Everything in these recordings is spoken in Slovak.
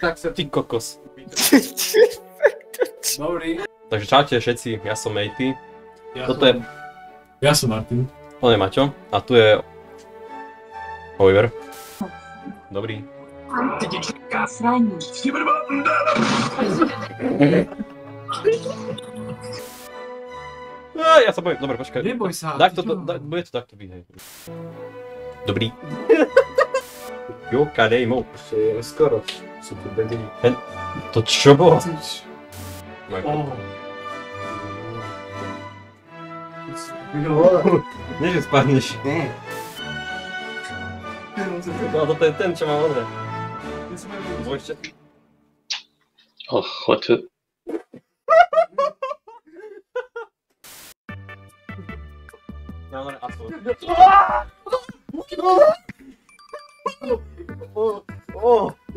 Tak sa... Ty kokos. Dobrý. Takže čaute všetci, ja som Matey. Ja som Martin. On je Maťo a tu je Oliver. Dobrý. Ja sa bojím, dobre, počkaj. Neboj sa. Bude to takto byť, hej. Dobrý. Jo, kadej mou. Ešte je skoro. Sú tu bediny. To čo bolo? Nie, že spadneš. Nie. No toto je ten, čo má odre. Božte. Hoďte. Ja mám asfalt.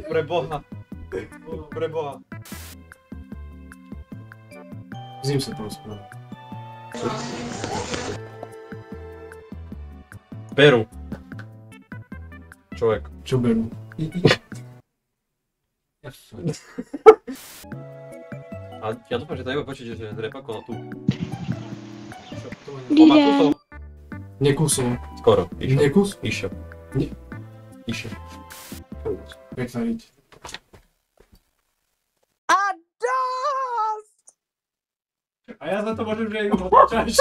Preboha. Preboha. S ním sa porozprávam. Peru. Človek. Čo berú? A ja dúfam, že to nebude počuť, že repako na tú. Kde? Nekusol. Skoro. Išo. Nekus? Išo. Nie. Išo. Pekná riť. A dosť! A ja za to môžem, že ju otáčaš.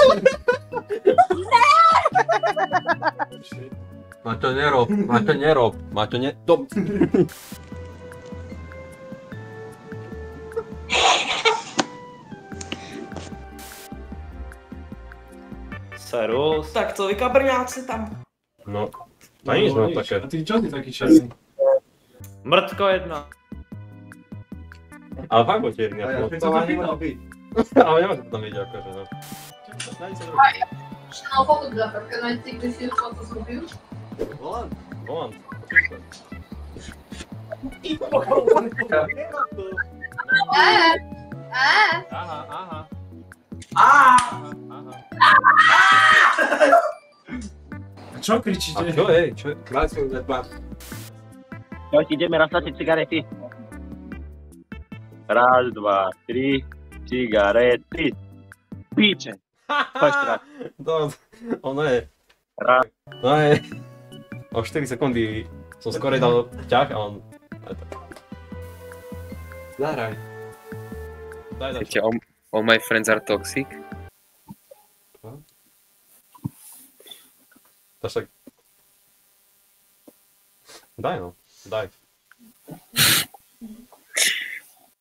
Maťo, nerob. Maťo, nerob. Maťo, ne... Serus. Tak co, vy kabrňáci tam. No. A nič mám také. A ty čo ty taký černý? Mrtko jedna. Ale fakt bol čierny. Ja aspoň. to ani nemôže byť. Ale nemôže to tam vidieť akože, no. Não, fotografa, porque nós temos que descer fotos no rio. Volán. Aha. A čo kričíte? A čo je? Čo je? Mali sme udať bar. Čau, ideme nasadiť cigarety. Raz, dva, tri, cigarety. Píče. Poď Ono je... Raz. No je... O 4 sekundy som skorej dal ťah a on... Zahraj. Daj. Ešte all my friends are toxic. Tak... Daj no, daj.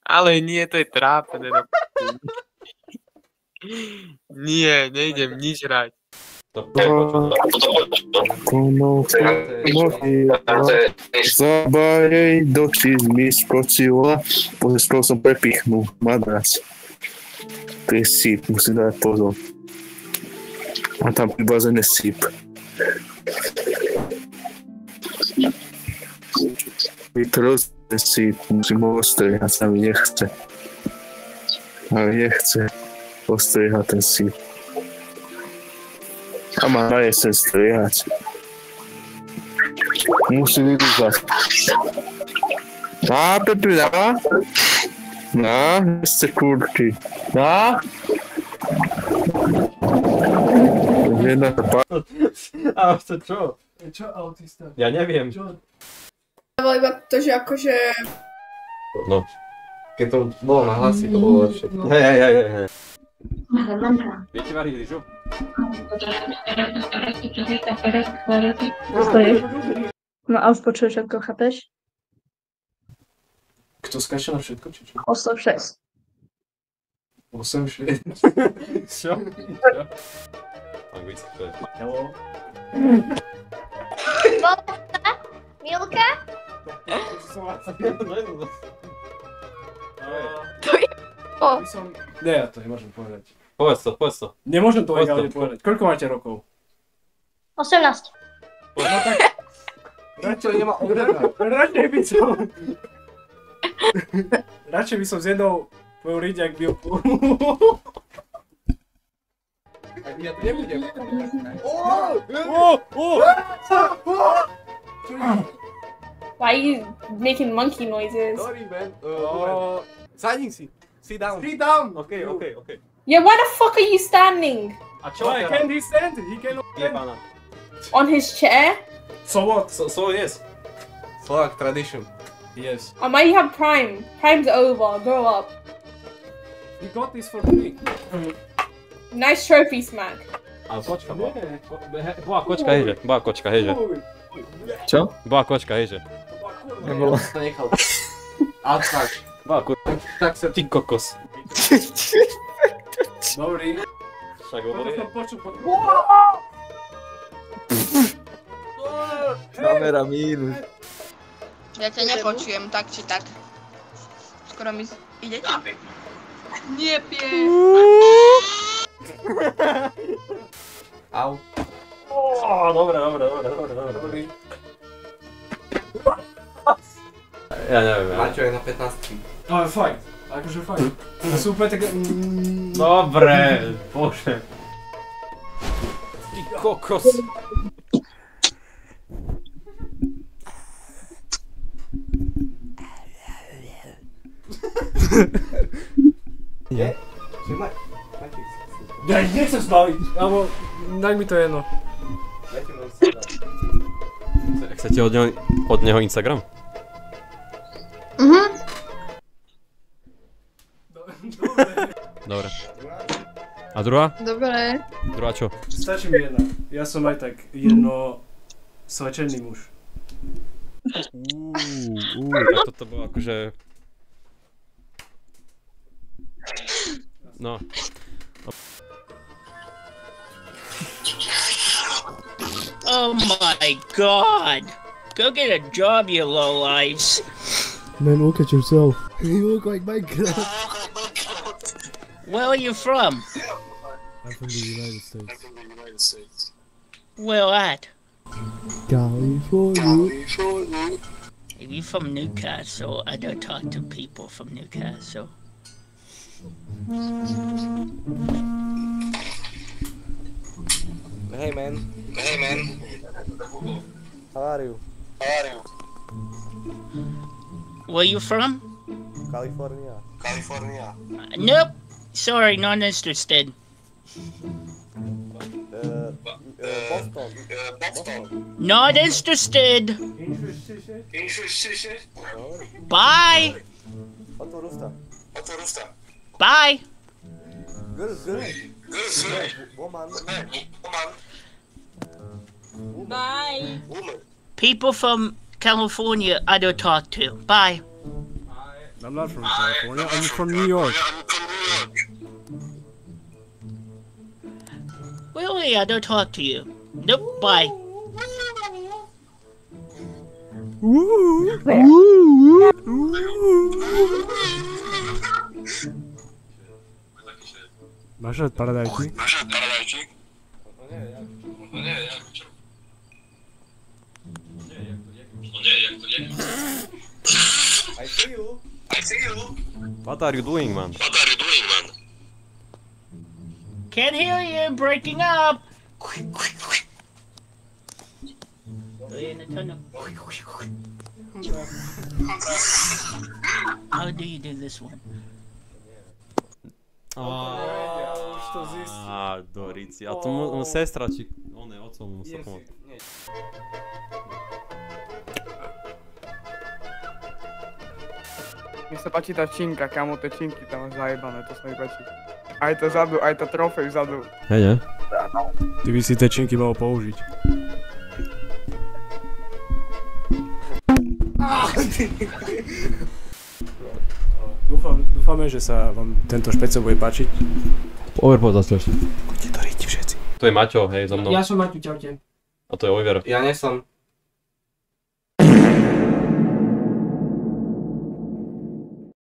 Ale nie, to je trápené. No. Nie, nejdem nič hrať. To Zabárej, do či mi skočila, skoro som prepichnul madrac. To je síp, musím dať pozor. A tam pri bazéne síp. Vytrozne síp, musím ho ostrihať, sa mi nechce. Ale nechce ostrihať ten síp. A má na jesen strihať. Musí vydržať. Á, Pepi, dá? Dá, ste kurky. Dá? Jedna pa... A to čo? Čo autista? Ja neviem. Čo? Iba to, že akože... No. Keď to bolo na hlasy, to bolo lepšie. Hej. Viete variť rýžu? No a už počuješ, ako chápeš? Kto skáče na všetko, či čo? 8-6. 8-6. Čo? Anglicky to je. Hello. Milka? Ne, ja to nemôžem povedať. Povedz to. Nemôžem to legálne povedať. Koľko máte rokov? 18. No tak... Radšej nemá odhľadať. Radšej by som s jednou tvojou riť, ak by ho... Tak ja to nebudem. Why are you making monkey noises? Sorry, man. Sadni si. Sit down. Sit down. Okej. Yeah, why the fuck are you standing? A čo Why teraz? can't he stand? He cannot stand. Jebana. On his chair? So what? So yes. Slovak tradition. Yes. Why you have Prime? Prime's over, grow up. He got this for free. Nice trophy smack. Ale kočka bola. Bola kočka, hejže. Čo? Bola kočka, hejže. Nebolo. To nechal. A tak. Bola kurva. Tak sa... Ty kokos. Dobrý. Však Toto hovorí. som počul. Kamera mínus. Ja ťa nepočujem, tak či tak. Skoro mi idete? Nie pie. Au. Dobre. Dobrý. Ja neviem. Maťo je na 15. Ale fajn. Akože fajn. To sú úplne také... Dobre, bože. Ty kokos. Nie? Ja ich nechcem zbaviť. Alebo daj mi to jedno. Chcete od neho Instagram? Dobre. A druhá? Dobre. Druhá čo? Stačí mi jedna. Ja som aj tak jedno svečený muž. Tak toto bolo akože... No. Oh my god! Go get a job, you lowlifes! Man, look at yourself. You look like Minecraft. Where are you from? I'm from the United States. Where at? California. If you're from Newcastle, I don't talk to people from Newcastle. Hey man. How are you? Where you from? California. Nope. Sorry, not interested. Boston. Not interested. Bye. Bye. Bye. People from California, I don't talk to. Bye. I'm not from California. I'm from New York. Really, I don't talk to you. Nope. Bye. Máš rád paradajky? I see you. What are you doing, man? Can't hear you. Breaking up. How do you do this one? Už to zistí. Dorici. A to mu sestra, či... On je otcom mu musel pomôcť. Mne sa páči tá činka, kamo, tie činky tam máš zajebané, to sa mi páči. Aj to zadu, aj to trofej vzadu. Hej, ne? Ty by si tie činky mohol použiť. Dúfame, že sa vám tento špeciál bude páčiť. Overpoď zase. Chodite do ríti všetci. To je Maťo, hej, za mnou. Ja som Maťo, čaute. A to je Oliver. Ja nie som.